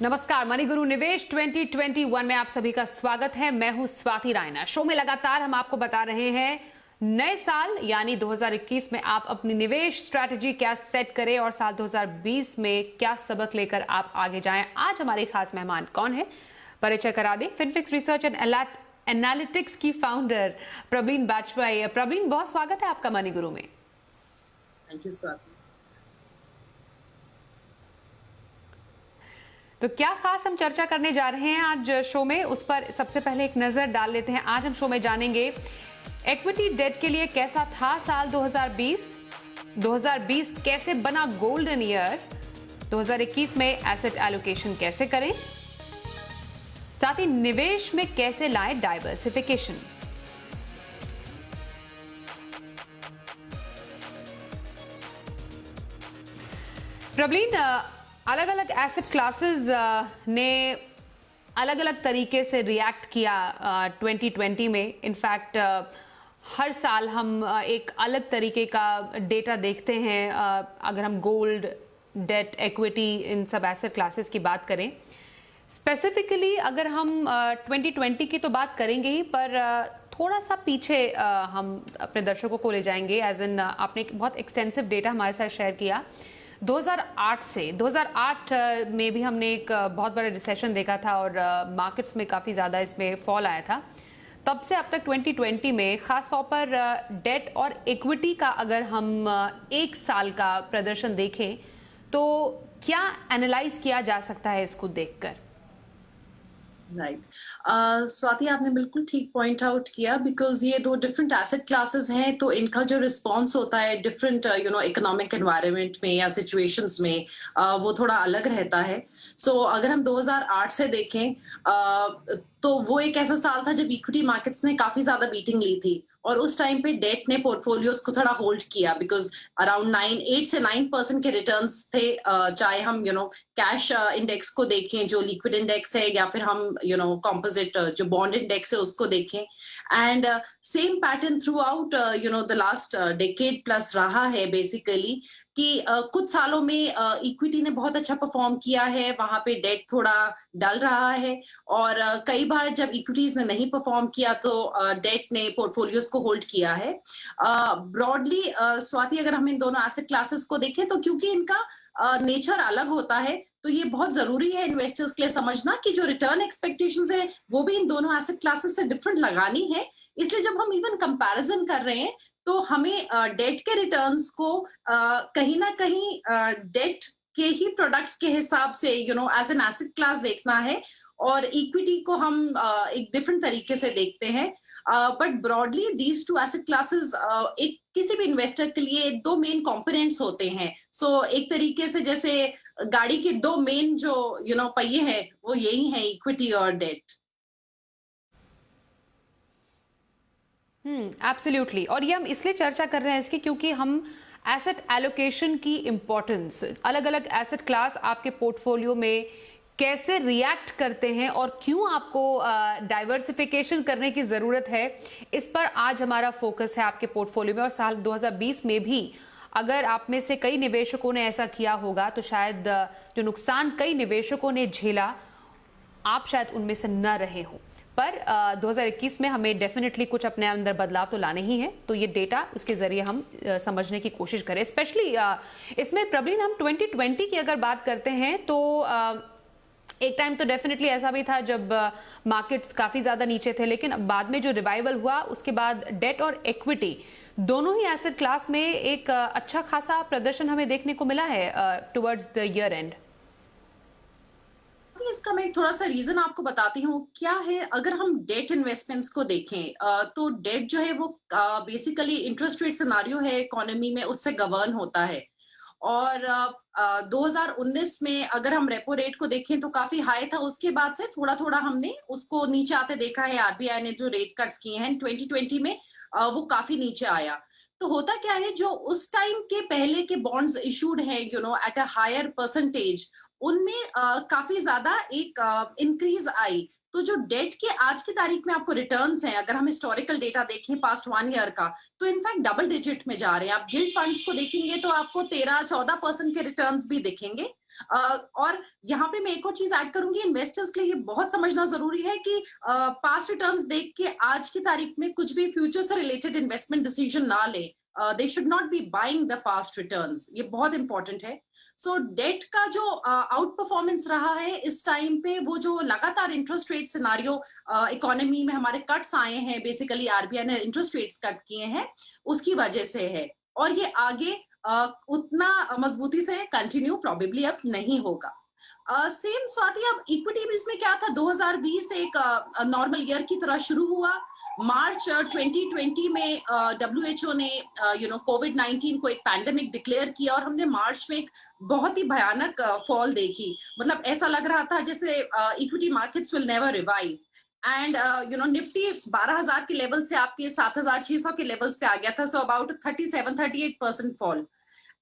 नमस्कार, मनी गुरु निवेश 2021 में आप सभी का स्वागत है। मैं हूं स्वाति रायना। शो में लगातार हम आपको बता रहे हैं नए साल यानी 2021 में आप अपनी निवेश स्ट्रैटेजी क्या सेट करें और साल 2020 में क्या सबक लेकर आप आगे जाएं। आज हमारे खास मेहमान कौन है, परिचय करा दें। फिनफिक्स रिसर्च एंड एनालिटिक्स की फाउंडर प्रवीण बाजपेयी। प्रवीण, बहुत स्वागत है आपका मनी गुरु में। Thank you Swati. तो क्या खास हम चर्चा करने जा रहे हैं आज शो में, उस पर सबसे पहले एक नजर डाल लेते हैं। आज हम शो में जानेंगे इक्विटी डेट के लिए कैसा था साल 2020 कैसे बना गोल्डन ईयर, 2021 में एसेट एलोकेशन कैसे करें, साथ ही निवेश में कैसे लाएं डाइवर्सिफिकेशन। प्रवीण, अलग अलग एसेट क्लासेस ने अलग अलग तरीके से रिएक्ट किया 2020 में। इनफैक्ट हर साल हम एक अलग तरीके का डेटा देखते हैं। अगर हम गोल्ड, डेट, इक्विटी, इन सब एसेट क्लासेस की बात करें, स्पेसिफिकली अगर हम 2020 की तो बात करेंगे ही, पर थोड़ा सा पीछे हम अपने दर्शकों को ले जाएंगे। एज इन आपने एक बहुत एक्सटेंसिव डेटा हमारे साथ शेयर किया 2008 से। 2008 में भी हमने एक बहुत बड़ा रिसेशन देखा था और मार्केट्स में काफ़ी ज़्यादा इसमें फॉल आया था। तब से अब तक 2020 में खास तौर पर डेट और इक्विटी का अगर हम एक साल का प्रदर्शन देखें तो क्या एनालाइज किया जा सकता है इसको देखकर? राइट। स्वाति, आपने बिल्कुल ठीक पॉइंट आउट किया, बिकॉज ये दो डिफरेंट एसेट क्लासेस हैं, तो इनका जो रिस्पॉन्स होता है डिफरेंट इकोनॉमिक एनवायरनमेंट में या सिचुएशंस में वो थोड़ा अलग रहता है। अगर हम 2008 से देखें तो वो एक ऐसा साल था जब इक्विटी मार्केट्स ने काफी ज्यादा बीटिंग ली थी और उस टाइम पे डेट ने पोर्टफोलियोज को थोड़ा होल्ड किया, बिकॉज अराउंड 8 से 9% के रिटर्न्स थे। चाहे हम कैश इंडेक्स को देखें जो लिक्विड इंडेक्स है, या फिर हम कॉम्पोजिट जो बॉन्ड इंडेक्स है उसको देखें। And same pattern through out the last decade plus रहा है बेसिकली, कि कुछ सालों में इक्विटी ने बहुत अच्छा परफॉर्म किया है, वहां पे डेट थोड़ा डल रहा है, और कई बार जब इक्विटीज ने नहीं परफॉर्म किया तो डेट ने पोर्टफोलियोज को होल्ड किया है। ब्रॉडली स्वाति, अगर हम इन दोनों एसेट क्लासेस को देखें तो क्योंकि इनका नेचर अलग होता है, तो ये बहुत जरूरी है इन्वेस्टर्स के लिए समझना कि जो रिटर्न एक्सपेक्टेशंस है वो भी इन दोनों एसेट क्लासेस से डिफरेंट लगानी है। इसलिए जब हम इवन कंपैरिजन कर रहे हैं तो हमें डेट के रिटर्न्स को कहीं ना कहीं डेट के ही प्रोडक्ट्स के हिसाब से एज एन एसेट क्लास देखना है, और इक्विटी को हम एक डिफरेंट तरीके से देखते हैं। But broadly these two asset classes एक किसी भी इन्वेस्टर के लिए दो मेन कंपोनेंट्स होते हैं। एक तरीके से जैसे गाड़ी के दो मेन जो पहिए हैं वो यही है, इक्विटी और डेट। एब्सोल्युटली। और ये हम इसलिए चर्चा कर रहे हैं इसकी क्योंकि हम एसेट एलोकेशन की इंपॉर्टेंस, अलग अलग एसेट क्लास आपके पोर्टफोलियो में कैसे रिएक्ट करते हैं और क्यों आपको डाइवर्सिफिकेशन करने की जरूरत है, इस पर आज हमारा फोकस है आपके पोर्टफोलियो में। और साल 2020 में भी अगर आप में से कई निवेशकों ने ऐसा किया होगा तो शायद जो नुकसान कई निवेशकों ने झेला आप शायद उनमें से न रहे हो, पर 2021 में हमें डेफिनेटली कुछ अपने अंदर बदलाव तो लाने ही है। तो ये डेटा उसके जरिए हम समझने की कोशिश करें। स्पेशली इसमें प्रवीण, हम 2020 की अगर बात करते हैं तो एक टाइम तो डेफिनेटली ऐसा भी था जब मार्केट्स काफी ज्यादा नीचे थे, लेकिन बाद में जो रिवाइवल हुआ उसके बाद डेट और इक्विटी दोनों ही एसेट क्लास में एक अच्छा खासा प्रदर्शन हमें देखने को मिला है टुवर्ड्स द ईयर एंड। इसका मैं थोड़ा सा रीजन आपको बताती हूँ क्या है। अगर हम डेट इन्वेस्टमेंट्स को देखें तो डेट जो है वो बेसिकली इंटरेस्ट रेट सिनारियो है इकोनॉमी में, उससे गवर्न होता है। और 2019 में अगर हम रेपो रेट को देखें तो काफी हाई था, उसके बाद से थोड़ा थोड़ा हमने उसको नीचे आते देखा है। आरबीआई ने जो रेट कट्स किए हैं 2020 में वो काफी नीचे आया। तो होता क्या है, जो उस टाइम के पहले के बॉन्ड्स इशूड हैं एट अ हायर परसेंटेज, उनमें काफी ज्यादा एक इंक्रीज आई। तो जो डेट के आज की तारीख में आपको रिटर्न्स हैं, अगर हम हिस्टोरिकल डेटा देखें पास्ट 1 ईयर का, तो इनफैक्ट डबल डिजिट में जा रहे हैं। आप गिल्ड फंड्स को देखेंगे तो आपको 13-14% के रिटर्न्स भी दिखेंगे। और यहाँ पे मैं एक और चीज ऐड करूंगी, इन्वेस्टर्स के लिए ये बहुत समझना जरूरी है कि पास्ट रिटर्न्स देख के आज की तारीख में कुछ भी फ्यूचर से रिलेटेड इन्वेस्टमेंट डिसीजन ना ले। They should not be buying the past returns, ये बहुत इंपॉर्टेंट है। सो डेट का जो आउट परफॉर्मेंस रहा है इस टाइम पे, वो जो लगातार इंटरेस्ट रेट सिनारियो इकोनॉमी में हमारे कट्स आए हैं, बेसिकली आरबीआई ने इंटरेस्ट रेट्स कट किए हैं, उसकी वजह से है। और ये आगे उतना मजबूती से कंटिन्यू प्रोबेबली अब नहीं होगा। सेम स्वाति, अब इक्विटी बीज में क्या था, 2020 एक नॉर्मल ईयर की तरह शुरू हुआ। मार्च 2020 में WHO ने कोविड-19 को एक पैंडेमिक डिक्लेयर किया और हमने मार्च में एक बहुत ही भयानक फॉल देखी। मतलब ऐसा लग रहा था जैसे equity markets will never revive. And Nifty 12,000 के लेवल से आपके 7,600 के लेवल्स पे आ गया था। So about 37-38% fall.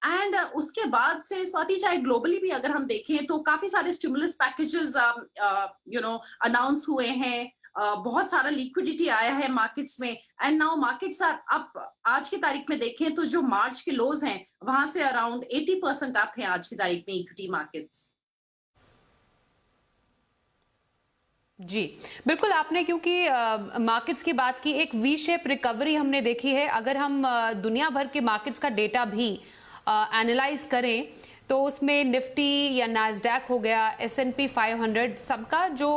एंड उसके बाद से स्वाति, चाहे ग्लोबली भी अगर हम देखें तो काफी सारे स्टिमुलस पैकेजेस अनाउंस हुए हैं। बहुत सारा लिक्विडिटी आया है मार्केट्स में, and now markets are up. आज की तारीख में देखें तो जो मार्च के लोज हैं वहां से अराउंड 80% अप है आज की तारीख में इक्विटी मार्केट्स। जी बिल्कुल, आपने क्योंकि मार्केट्स की बात की, एक वी शेप रिकवरी हमने देखी है। अगर हम दुनिया भर के मार्केट्स का डेटा भी एनालाइज करें तो उसमें निफ्टी या नास्डैक हो गया, S&P 500, सबका जो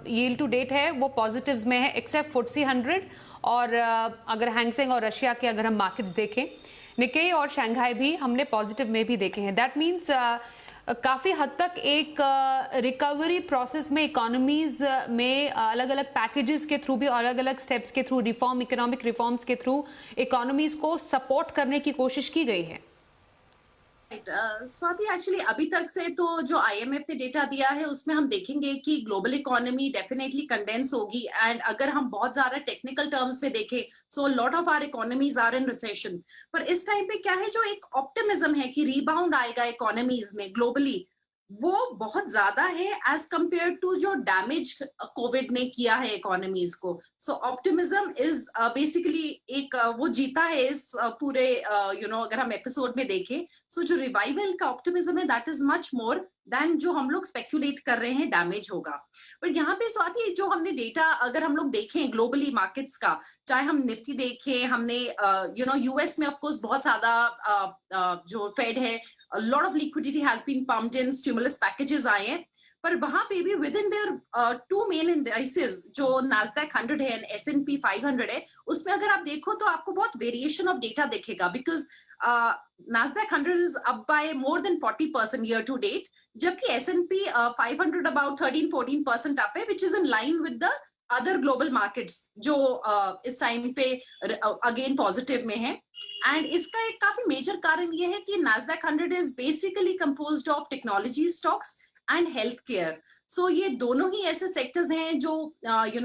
यील्ड टू डेट है वो पॉजिटिव्स में है, एक्सेप्ट FTSE 100। और अगर हैंगसेंग और रशिया के अगर हम मार्केट्स देखें, निक्केई और शंघाई भी हमने पॉजिटिव में भी देखे हैं। दैट मीन्स काफी हद तक एक रिकवरी प्रोसेस में इकोनॉमीज में अलग अलग पैकेजेस के थ्रू भी, अलग अलग स्टेप्स के थ्रू, इकोनॉमिक रिफॉर्म्स के थ्रू इकोनॉमीज को सपोर्ट करने की कोशिश की गई है। स्वाति, एक्चुअली अभी तक से तो जो IMF ने डेटा दिया है उसमें हम देखेंगे कि ग्लोबल इकोनॉमी डेफिनेटली कंडेंस होगी। एंड अगर हम बहुत ज्यादा टेक्निकल टर्म्स में देखें, so lot of our economies are in recession. पर इस टाइम पे क्या है, जो एक ऑप्टिमिज्म है कि रीबाउंड आएगा इकोनॉमीज में ग्लोबली, वो बहुत ज्यादा है एज कंपेयर टू जो डैमेज कोविड ने किया है इकोनॉमीज को। सो ऑप्टिमिज्म इज बेसिकली एक वो जीता है इस पूरे अगर हम एपिसोड में देखें। सो जो रिवाइवल का ऑप्टिमिज्म है that is much more than जो हम लोग स्पेक्यूलेट कर रहे हैं डैमेज होगा। पर यहाँ पे स्वाति, जो हमने डेटा अगर हम लोग देखें ग्लोबली मार्केट्स का, चाहे हम निफ्टी देखें, हमने यूएस में ऑफकोर्स बहुत ज्यादा जो फेड है, lot of liquidity has been pumped in, stimulus packages आए हैं। पर वहां पे भी within their two main indices, जो नास्डैक 100 है एंड S&P 500 है, उसमें अगर आप देखो तो आपको बहुत वेरिएशन ऑफ डेटा दिखेगा। Because Nasdaq 100 is up by more than 40% year to date, जबकि S&P 500 about 13-14% up है, which is in line with the other global markets जो इस टाइम पे अगेन पॉजिटिव में है। एंड इसका एक काफी मेजर कारण ये है कि Nasdaq 100 is basically composed of technology stocks and health care. So ये दोनों ही ऐसे सेक्टर्स हैं जो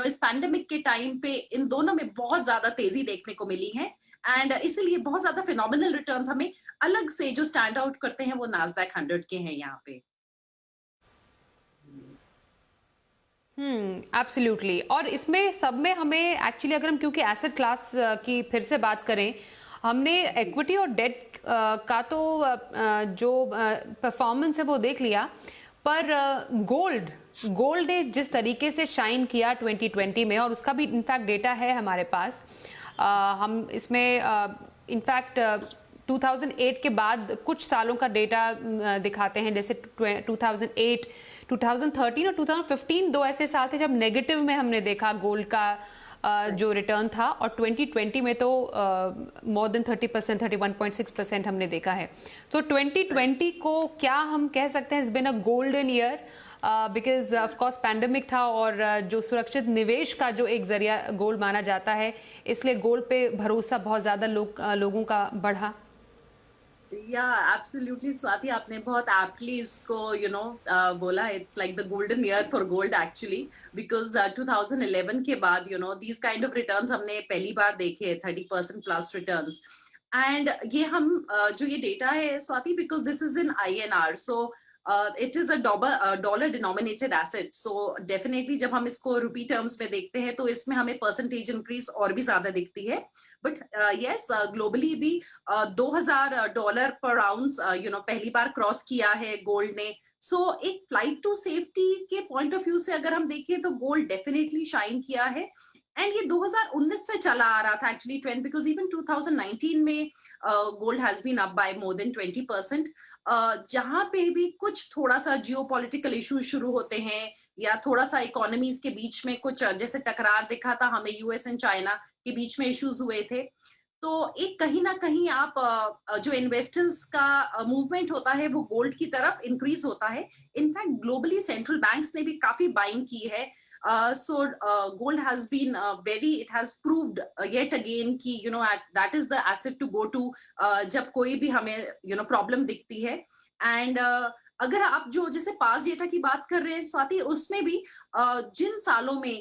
इस पैंडेमिक के टाइम पे इन दोनों में बहुत ज्यादा तेजी देखने को मिली है। एंड इसीलिए बहुत ज्यादा फिनोमिनल रिटर्न्स हमें अलग से जो स्टैंड आउट करते हैं वो नास्डैक 100 के हैं यहाँ पे। एब्सोल्युटली। और इसमें सब में हमें एक्चुअली, अगर हम क्योंकि एसेट क्लास की फिर से बात करें, हमने इक्विटी और डेट का तो जो परफॉर्मेंस है वो देख लिया, पर गोल्ड ने जिस तरीके से शाइन किया 2020 में, और उसका भी इनफैक्ट डेटा है हमारे पास। हम इसमें इनफैक्ट 2008 के बाद कुछ सालों का डेटा दिखाते हैं, जैसे 2008, 2013 और 2015 दो ऐसे साल थे जब नेगेटिव में हमने देखा गोल्ड का जो रिटर्न था, और 2020 में तो मोर देन 30%, 31.6% हमने देखा है। तो 2020 को क्या हम कह सकते हैं it's been a golden year, because of course pandemic था, और जो सुरक्षित निवेश का जो एक जरिया गोल्ड माना जाता है, इसलिए गोल्ड पे भरोसा बहुत ज्यादा लोगों का बढ़ा। या एब्सोल्युटली स्वाति, आपने बहुत एप्टली इसको बोला। It's like the golden year for gold actually, because 2011 के बाद दीज काइंड ऑफ रिटर्न्स हमने पहली बार देखे, 30% प्लस रिटर्न्स। एंड ये हम जो ये डेटा है Swati, because this is in INR, so it is a dollar denominated asset, so definitely जब हम इसको रुपी टर्म्स में देखते हैं तो इसमें हमें परसेंटेज इंक्रीज और भी ज्यादा दिखती है। बट यस, ग्लोबली भी $2000 पर आउंस पहली बार क्रॉस किया है गोल्ड ने। सो एक फ्लाइट टू सेफ्टी के पॉइंट ऑफ व्यू से अगर हम देखें तो गोल्ड डेफिनेटली शाइन किया है। एंड ये 2019 से चला आ रहा था एक्चुअली ट्रेंड, बिकॉज इवन 2019 में gold has been up by more than 20%। जहां पे भी कुछ थोड़ा सा जियोपॉलिटिकल इश्यूज शुरू होते हैं या थोड़ा सा इकोनॉमीज के बीच में कुछ जैसे टकरार दिखा था हमें, यूएस एंड चाइना के बीच में इश्यूज हुए थे, तो एक कहीं ना कहीं आप जो इन्वेस्टर्स का मूवमेंट होता है वो गोल्ड की तरफ इंक्रीज होता है। इनफैक्ट ग्लोबली सेंट्रल बैंक्स ने भी काफी बाइंग की है। So gold has been it has proved yet again कि that is the asset to go to जब कोई भी हमें प्रॉब्लम दिखती है। एंड अगर आप जो जैसे पास डेटा की बात कर रहे हैं स्वाति, उसमें भी जिन सालों में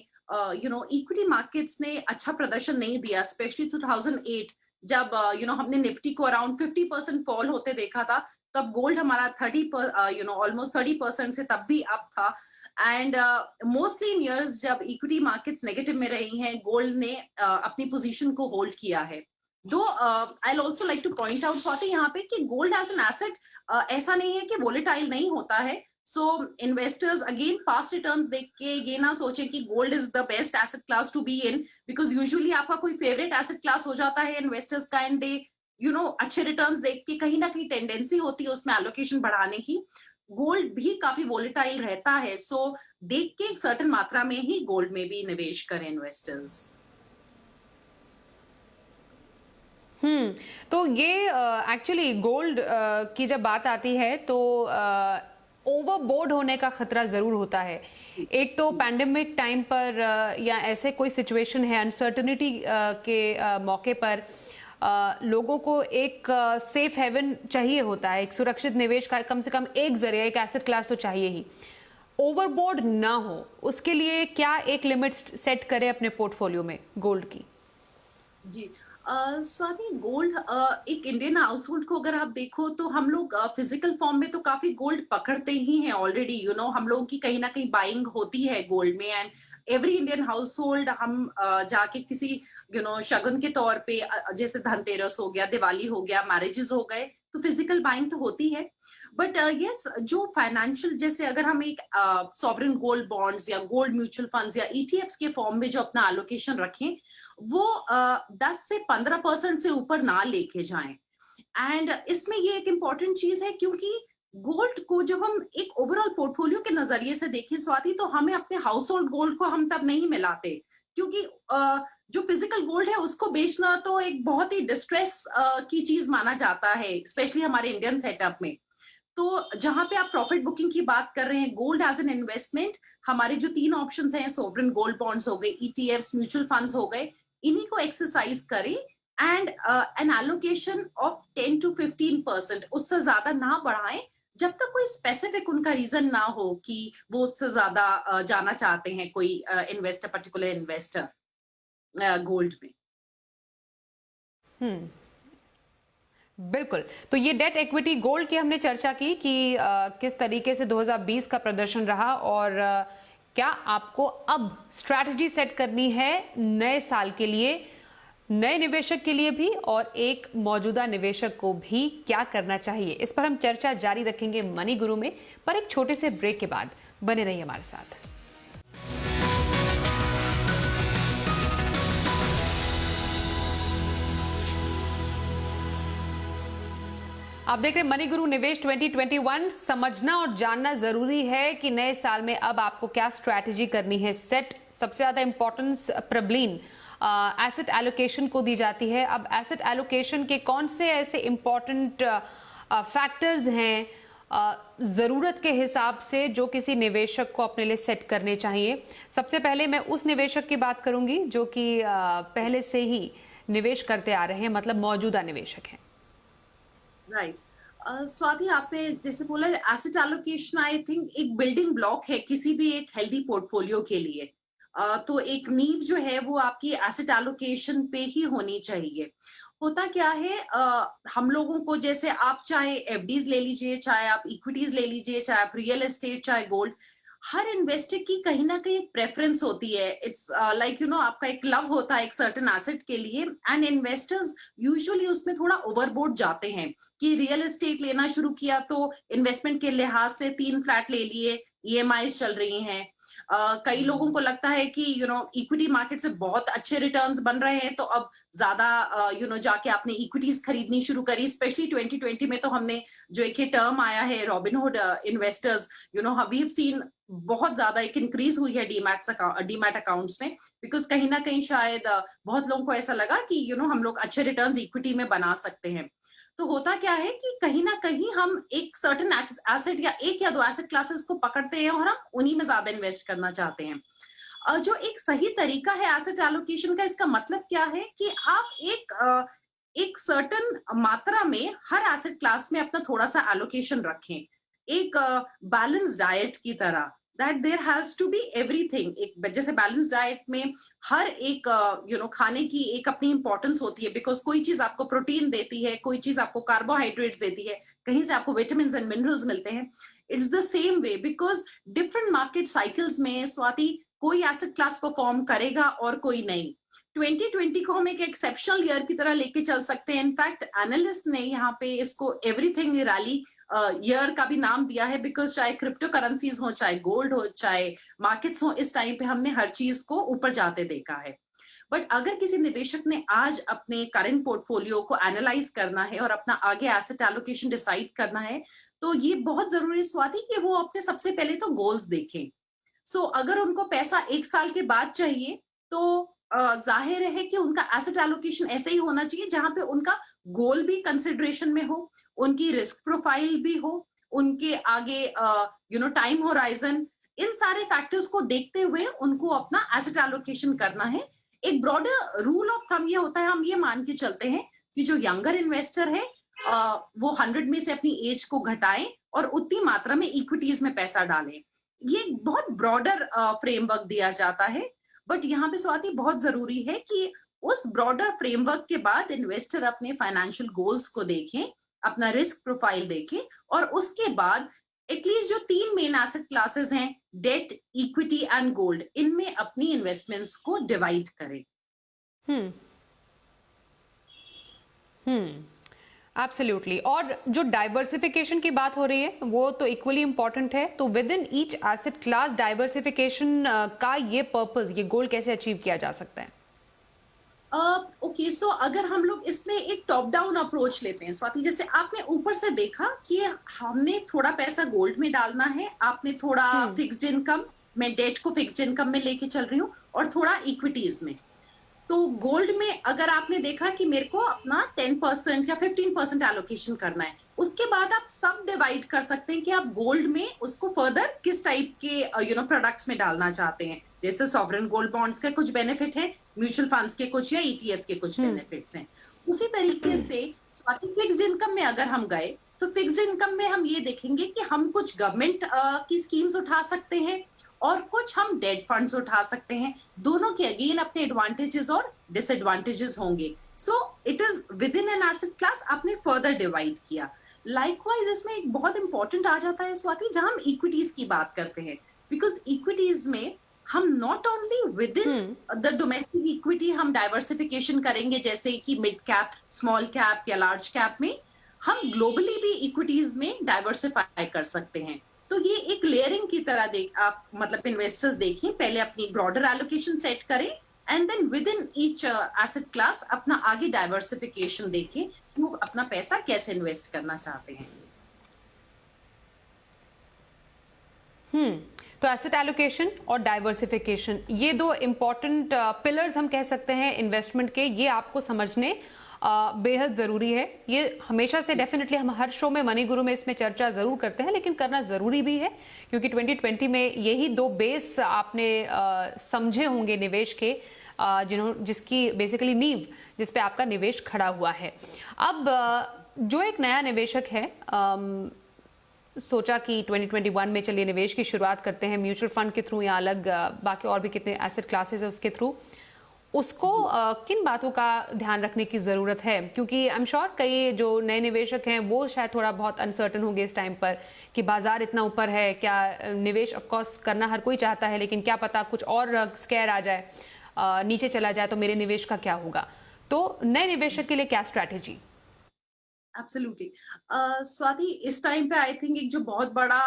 इक्विटी मार्केट्स ने अच्छा प्रदर्शन नहीं दिया, स्पेशली 2008 जब हमने निफ्टी को अराउंड 50% फॉल होते देखा था, तब गोल्ड हमारा 30 ऑलमोस्ट 30% से तब भी अप था। एंड मोस्टली इन इयर्स जब इक्विटी मार्केट्स नेगेटिव में रही हैं, गोल्ड ने अपनी पोजीशन को होल्ड किया है। दो I also like two point out Swati यहाँ पे कि गोल्ड एज एन एसेट ऐसा नहीं है कि वोलेटाइल नहीं होता है। So investors again past returns देख के ये ना सोचें कि gold is the best asset class to be in, because usually आपका कोई फेवरेट एसेट क्लास हो जाता है इन्वेस्टर्स का, एंड दे अच्छे रिटर्न्स देख के कहीं ना कहीं टेंडेंसी होती है उसमें एलोकेशन बढ़ाने की। गोल्ड भी काफी वोलेटाइल रहता है, सो देख के एक सर्टेन मात्रा में ही गोल्ड में भी निवेश करें इन्वेस्टर्स। तो ये एक्चुअली गोल्ड की जब बात आती है तो ओवरबोर्ड होने का खतरा जरूर होता है। एक तो पैंडेमिक टाइम पर या ऐसे कोई सिचुएशन है अनसर्टेनिटी के मौके पर लोगों को एक सेफ हेवन चाहिए होता है, एक सुरक्षित निवेश का कम से कम एक जरिया, एक एसेट क्लास तो चाहिए ही। ओवरबोर्ड ना हो उसके लिए क्या एक लिमिट सेट करें अपने पोर्टफोलियो में गोल्ड की? जी, स्वाति गोल्ड एक इंडियन हाउस होल्ड को अगर आप देखो तो हम लोग फिजिकल फॉर्म में तो काफी गोल्ड पकड़ते ही हैं ऑलरेडी। हम लोगों की कहीं ना कहीं बाइंग होती है गोल्ड में, and every Indian house hold हम जाके किसी शगुन के तौर पे जैसे धनतेरस हो गया, दिवाली हो गया, मैरिजेस हो गए, तो फिजिकल बाइंग तो होती है। बट यस, जो फाइनेंशियल जैसे अगर हम एक सॉवरेन गोल्ड बॉन्ड्स या गोल्ड म्यूचुअल फंड्स या ईटीएफ्स के फॉर्म में जो अपना एलोकेशन रखें, वो 10 से 15% से ऊपर ना लेके जाएं। एंड इसमें ये एक इम्पॉर्टेंट चीज है, क्योंकि गोल्ड को जब हम एक ओवरऑल पोर्टफोलियो के नजरिए से देखें स्वाति, तो हमें अपने हाउस होल्ड गोल्ड को हम तब नहीं मिलाते, क्योंकि जो फिजिकल गोल्ड है उसको बेचना तो एक बहुत ही डिस्ट्रेस की चीज माना जाता है, स्पेशली हमारे इंडियन सेटअप में। तो जहां पे आप प्रॉफिट बुकिंग की बात कर रहे हैं, गोल्ड एज एन इन्वेस्टमेंट, हमारे जो 3 ऑप्शंस हैं, सोवरेन गोल्ड बॉन्ड्स हो गए, ईटीएफ्स, म्यूचुअल फंड्स हो गए, इन्हीं को एक्सरसाइज करें and N allocation of 10 to 15%, उससे ज्यादा ना बढ़ाएं जब तक कोई स्पेसिफिक उनका रीजन ना हो कि वो उससे ज्यादा जाना चाहते हैं कोई इन्वेस्टर, पर्टिकुलर इन्वेस्टर गोल्ड में। बिल्कुल। तो ये डेट इक्विटी गोल्ड की हमने चर्चा की कि किस तरीके से 2020 का प्रदर्शन रहा और क्या आपको अब स्ट्रैटेजी सेट करनी है नए साल के लिए, नए निवेशक के लिए भी और एक मौजूदा निवेशक को भी क्या करना चाहिए, इस पर हम चर्चा जारी रखेंगे मनी गुरु में, पर एक छोटे से ब्रेक के बाद। बने रहिए हमारे साथ। आप देख रहे हैं मनी गुरु निवेश 2021। समझना और जानना जरूरी है कि नए साल में अब आपको क्या स्ट्रैटेजी करनी है सेट। सबसे ज्यादा इंपॉर्टेंस प्रबलीन एसेट एलोकेशन को दी जाती है। अब एसेट एलोकेशन के कौन से ऐसे इंपॉर्टेंट फैक्टर्स हैं जरूरत के हिसाब से जो किसी निवेशक को अपने लिए सेट करने चाहिए? सबसे पहले मैं उस निवेशक की बात करूंगी जो कि पहले से ही निवेश करते आ रहे हैं, मतलब मौजूदा निवेशक हैं। राइट, स्वाति आपने जैसे बोला एसेट एलोकेशन आई थिंक एक बिल्डिंग ब्लॉक है किसी भी एक हेल्दी पोर्टफोलियो के लिए। तो एक नींव जो है वो आपकी एसेट एलोकेशन पे ही होनी चाहिए। होता क्या है, हम लोगों को जैसे आप चाहे एफडीज ले लीजिए, चाहे आप इक्विटीज ले लीजिए, चाहे आप रियल एस्टेट, चाहे गोल्ड, हर इन्वेस्टर की कहीं ना कहीं एक प्रेफरेंस होती है। इट्स लाइक आपका एक लव होता है एक सर्टेन एसेट के लिए, एंड इन्वेस्टर्स यूजुअली उसमें थोड़ा ओवरबोर्ड जाते हैं कि रियल एस्टेट लेना शुरू किया तो इन्वेस्टमेंट के लिहाज से 3 फ्लैट ले लिए, ईएमआई चल रही हैं। कई लोगों को लगता है कि इक्विटी मार्केट से बहुत अच्छे रिटर्न्स बन रहे हैं, तो अब ज्यादा जाके आपने इक्विटीज खरीदनी शुरू करी। स्पेशली 2020 में तो हमने जो एक टर्म आया है Robinhood investors, we have seen बहुत ज्यादा एक इंक्रीज हुई है डीमैट अकाउंट्स में, बिकॉज कहीं ना कहीं शायद बहुत लोगों को ऐसा लगा कि हम लोग अच्छे रिटर्न्स इक्विटी में बना सकते हैं। तो होता क्या है कि कहीं ना कहीं हम एक सर्टेन एसेट या एक या दो एसेट क्लासेस को पकड़ते हैं और हम उन्हीं में ज्यादा इन्वेस्ट करना चाहते हैं। जो एक सही तरीका है एसेट एलोकेशन का, इसका मतलब क्या है कि आप एक सर्टेन मात्रा में हर एसेट क्लास में अपना थोड़ा सा एलोकेशन रखें, एक बैलेंस डाइट की तरह, that there has to be everything. एक जैसे बैलेंस डाइट में हर एक खाने की एक अपनी इंपॉर्टेंस होती है, बिकॉज कोई चीज आपको प्रोटीन देती है, कोई चीज आपको कार्बोहाइड्रेट्स देती है, कहीं से आपको विटामिन एंड मिनरल्स मिलते हैं। It's the same way, because different market cycles में स्वाति कोई एसेट क्लास परफॉर्म करेगा और कोई नहीं। 2020 को हम एक एक्सेप्शनल ईयर की तरह लेके चल सकते हैं। इनफैक्ट एनालिस्ट ने यहाँ पे इसको एवरीथिंग रैली ईयर का भी नाम दिया है, बिकॉज चाहे क्रिप्टो करेंसीज हो, चाहे गोल्ड हो, चाहे मार्केट्स हो, इस टाइम पे हमने हर चीज को ऊपर जाते देखा है। बट अगर किसी निवेशक ने आज अपने करंट पोर्टफोलियो को एनालाइज करना है और अपना आगे एसेट एलोकेशन डिसाइड करना है, तो ये बहुत जरूरी स्वाति कि वो अपने सबसे पहले तो गोल्स देखें। सो अगर उनको पैसा 1 साल के बाद चाहिए, तो जाहिर है कि उनका एसेट एलोकेशन ऐसे ही होना चाहिए जहां पे उनका गोल भी कंसिडरेशन में हो, उनकी रिस्क प्रोफाइल भी हो, उनके आगे टाइम होराइजन, इन सारे फैक्टर्स को देखते हुए उनको अपना एसेट एलोकेशन करना है। एक ब्रॉडर रूल ऑफ थंब ये होता है, हम ये मान के चलते हैं कि जो यंगर इन्वेस्टर है वो 100 में से अपनी एज को घटाएं और उतनी मात्रा में इक्विटीज में पैसा डालें। ये बहुत ब्रॉडर फ्रेमवर्क दिया जाता है। बट यहाँ पे स्वाति बहुत जरूरी है कि उस ब्रॉडर फ्रेमवर्क के बाद इन्वेस्टर अपने फाइनेंशियल गोल्स को देखें, अपना रिस्क प्रोफाइल देखें, और उसके बाद एटलीस्ट जो 3 मेन एसेट क्लासेस हैं, डेट, इक्विटी एंड गोल्ड, इनमें अपनी इन्वेस्टमेंट्स को डिवाइड करें। एब्सोल्युटली। और जो डाइवर्सिफिकेशन की बात हो रही है वो तो इक्वली इंपॉर्टेंट है। तो with in each asset class diversification का ये पर्पस, ये गोल कैसे अचीव किया जा सकता है? ओके, सो अगर हम लोग इसमें एक टॉप डाउन अप्रोच लेते हैं स्वाति, जैसे आपने ऊपर से देखा कि हमने थोड़ा पैसा गोल्ड में डालना है, आपने थोड़ा फिक्स्ड इनकम, मैं डेट को फिक्स्ड इनकम में लेके चल रही हूँ, और थोड़ा इक्विटीज में। तो गोल्ड में अगर आपने देखा कि मेरे को अपना 10% या 15% एलोकेशन करना है, उसके बाद आप सब डिवाइड कर सकते हैं कि आप गोल्ड में उसको फर्दर किस टाइप के प्रोडक्ट्स में डालना चाहते हैं। जैसे सॉवरेन गोल्ड बॉन्ड्स के कुछ बेनिफिट है, म्यूचुअल फंड्स के कुछ या ईटीएफ्स के कुछ बेनिफिट्स हैं। उसी तरीके से स्वाति फिक्स्ड इनकम में अगर हम गए, तो फिक्स्ड इनकम में हम ये देखेंगे कि हम कुछ गवर्नमेंट की स्कीम्स उठा सकते हैं और कुछ हम डेट फंड्स उठा सकते हैं। दोनों के अगेन अपने एडवांटेजेस और डिसएडवांटेजेस होंगे। So it is with in an asset class आपने फर्दर डिवाइड किया। लाइकवाइज इसमें एक बहुत इंपॉर्टेंट आ जाता है स्वाति, जहां हम इक्विटीज की बात करते हैं, बिकॉज इक्विटीज में हम not only with in the domestic equity हम डाइवर्सिफिकेशन करेंगे, जैसे कि मिड कैप, स्मॉल कैप या लार्ज कैप में, हम ग्लोबली भी इक्विटीज में डाइवर्सिफाई कर सकते हैं। तो ये एक लेयरिंग की तरह आप मतलब इन्वेस्टर्स देखें, पहले अपनी ब्रॉडर एलोकेशन सेट करें and then within each asset class अपना आगे डाइवर्सिफिकेशन देखें कि वो अपना पैसा कैसे इन्वेस्ट करना चाहते हैं। तो एसेट एलोकेशन और डाइवर्सिफिकेशन, ये दो इंपॉर्टेंट पिलर्स हम कह सकते हैं इन्वेस्टमेंट के, ये आपको समझने बेहद जरूरी है। ये हमेशा से डेफिनेटली हम हर शो में मनी गुरु में इसमें चर्चा जरूर करते हैं, लेकिन करना जरूरी भी है, क्योंकि 2020 में यही दो बेस आपने समझे होंगे निवेश के, जिसकी बेसिकली नींव जिस पे आपका निवेश खड़ा हुआ है। अब जो एक नया निवेशक है, सोचा कि 2021 में चलिए निवेश की शुरुआत करते हैं म्यूचुअल फंड के थ्रू या अलग बाकी और भी कितने एसेट क्लासेस है उसके थ्रू, उसको किन बातों का ध्यान रखने की ज़रूरत है? क्योंकि आई एम श्योर कई जो नए निवेशक हैं वो शायद थोड़ा बहुत अनसर्टन होंगे इस टाइम पर कि बाजार इतना ऊपर है, क्या निवेश ऑफ कोर्स करना हर कोई चाहता है, लेकिन क्या पता कुछ और स्कैर आ जाए, नीचे चला जाए तो मेरे निवेश का क्या होगा? तो नए निवेशक के लिए क्या स्ट्रैटेजी? एब्सोल्युटली। स्वाति, इस टाइम पे आई थिंक एक जो बहुत बड़ा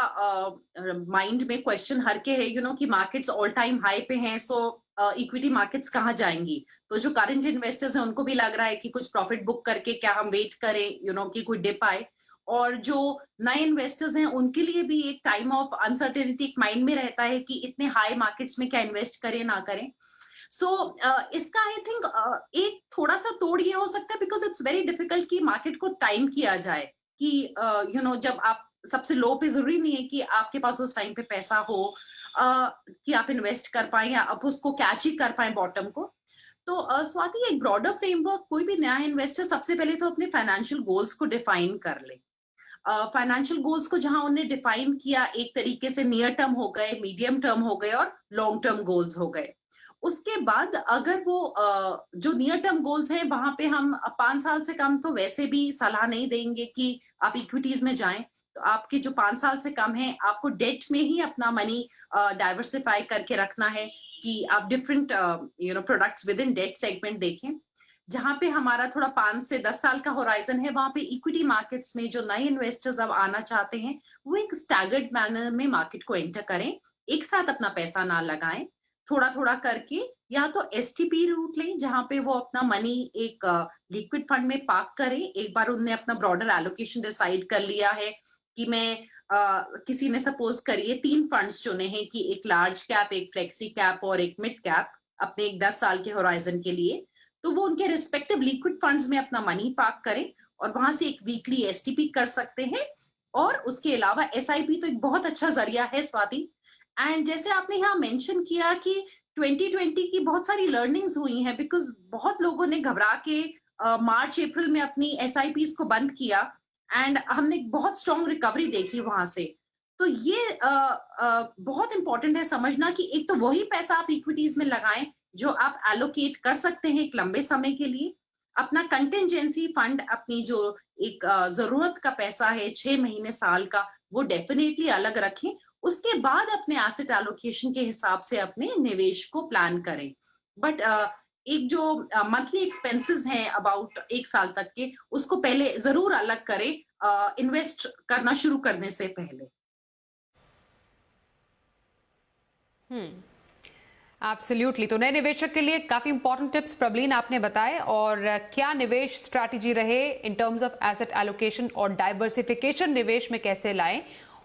माइंड में क्वेश्चन हर के है, कि मार्केट्स ऑल टाइम हाई पे हैं, सो इक्विटी मार्केट्स कहाँ जाएंगी। तो जो करंट इन्वेस्टर्स हैं उनको भी लग रहा है कि कुछ प्रॉफिट बुक करके क्या हम वेट करें, कि कोई डिप आए। और जो नए इन्वेस्टर्स हैं उनके लिए भी एक टाइम ऑफ अनसर्टेनिटी एक माइंड में रहता है कि इतने हाई मार्केट्स में क्या इन्वेस्ट करें ना करें। सो इसका आई थिंक एक थोड़ा सा तोड़ ये हो सकता है, बिकॉज इट्स वेरी डिफिकल्ट कि मार्केट को टाइम किया जाए कि जब आप सबसे लो पे, जरूरी नहीं है कि आपके पास उस टाइम पे पैसा हो कि आप इन्वेस्ट कर पाए या आप उसको कैच ही कर पाए बॉटम को। तो स्वाति, एक ब्रॉडर फ्रेमवर्क, कोई भी नया इन्वेस्टर सबसे पहले तो अपने फाइनेंशियल गोल्स को डिफाइन कर ले। फाइनेंशियल गोल्स को जहां उन्हें डिफाइन किया, एक तरीके से नियर टर्म हो गए, मीडियम टर्म हो गए और लॉन्ग टर्म गोल्स हो गए। उसके बाद अगर वो जो नियर टर्म गोल्स हैं वहां पे हम 5 साल से कम तो वैसे भी सलाह नहीं देंगे कि आप इक्विटीज में जाएं। तो आपके जो 5 साल से कम है, आपको डेट में ही अपना मनी डाइवर्सिफाई करके रखना है कि आप different products within debt segment देखें। जहां पे हमारा थोड़ा 5 से 10 साल का होराइजन है, वहां पे इक्विटी मार्केट्स में जो नए इन्वेस्टर्स अब आना चाहते हैं वो एक स्टैगर्ड मैनर में मार्केट को एंटर करें, एक साथ अपना पैसा ना लगाएं, थोड़ा थोड़ा करके। या तो एसटीपी रूट लें जहां पे वो अपना मनी एक लिक्विड फंड में पार्क करें। एक बार उन्होंने अपना ब्रॉडर एलोकेशन डिसाइड कर लिया है कि मैं किसी ने सपोज करिए 3 फंड्स चुने हैं कि एक लार्ज कैप, एक फ्लेक्सी कैप और एक मिड कैप, अपने एक 10 साल के होराइजन के लिए। तो वो उनके रिस्पेक्टिव लिक्विड फंड्स में अपना मनी पार्क करें और वहां से एक वीकली एसटीपी कर सकते हैं। और उसके अलावा एसआईपी तो एक बहुत अच्छा जरिया है स्वाति। एंड जैसे आपने यहाँ मेंशन किया कि 2020 की बहुत सारी लर्निंग्स हुई हैं, बिकॉज बहुत लोगों ने घबरा के मार्च अप्रैल में अपनी एसआईपीज को बंद किया एंड हमने बहुत स्ट्रॉन्ग रिकवरी देखी वहां से। तो ये बहुत इंपॉर्टेंट है समझना कि एक तो वही पैसा आप इक्विटीज में लगाएं जो आप एलोकेट कर सकते हैं एक लंबे समय के लिए। अपना कंटिजेंसी फंड, अपनी जो एक जरूरत का पैसा है 6 महीने साल का, वो डेफिनेटली अलग रखें। उसके बाद अपने एसेट एलोकेशन के हिसाब से अपने निवेश को प्लान करें। बट एक जो मंथली एक्सपेंसेस हैं अबाउट 1 साल तक के, उसको पहले जरूर अलग करें इन्वेस्ट करना शुरू करने से पहले। एब्सोल्युटली। तो नए निवेशक के लिए काफी इंपॉर्टेंट टिप्स प्रबलीन आपने बताए, और क्या निवेश स्ट्रैटेजी रहे in terms of asset allocation और डाइवर्सिफिकेशन निवेश में कैसे लाएं,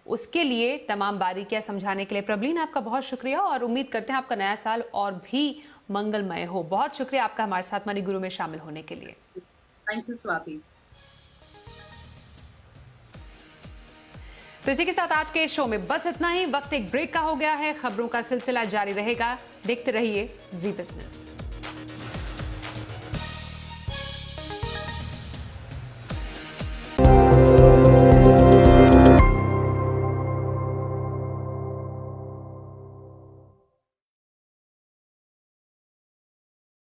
उसके लिए तमाम बारीकियां समझाने के लिए प्रबलीन आपका बहुत शुक्रिया। और उम्मीद करते हैं आपका नया साल और भी मंगलमय हो। बहुत शुक्रिया आपका हमारे साथ मनी गुरु में शामिल होने के लिए। Thank you Swati. तो इसी के साथ आज के इस शो में बस इतना ही। वक्त एक ब्रेक का हो गया है, खबरों का सिलसिला जारी रहेगा। देखते रहिए जी बिजनेस।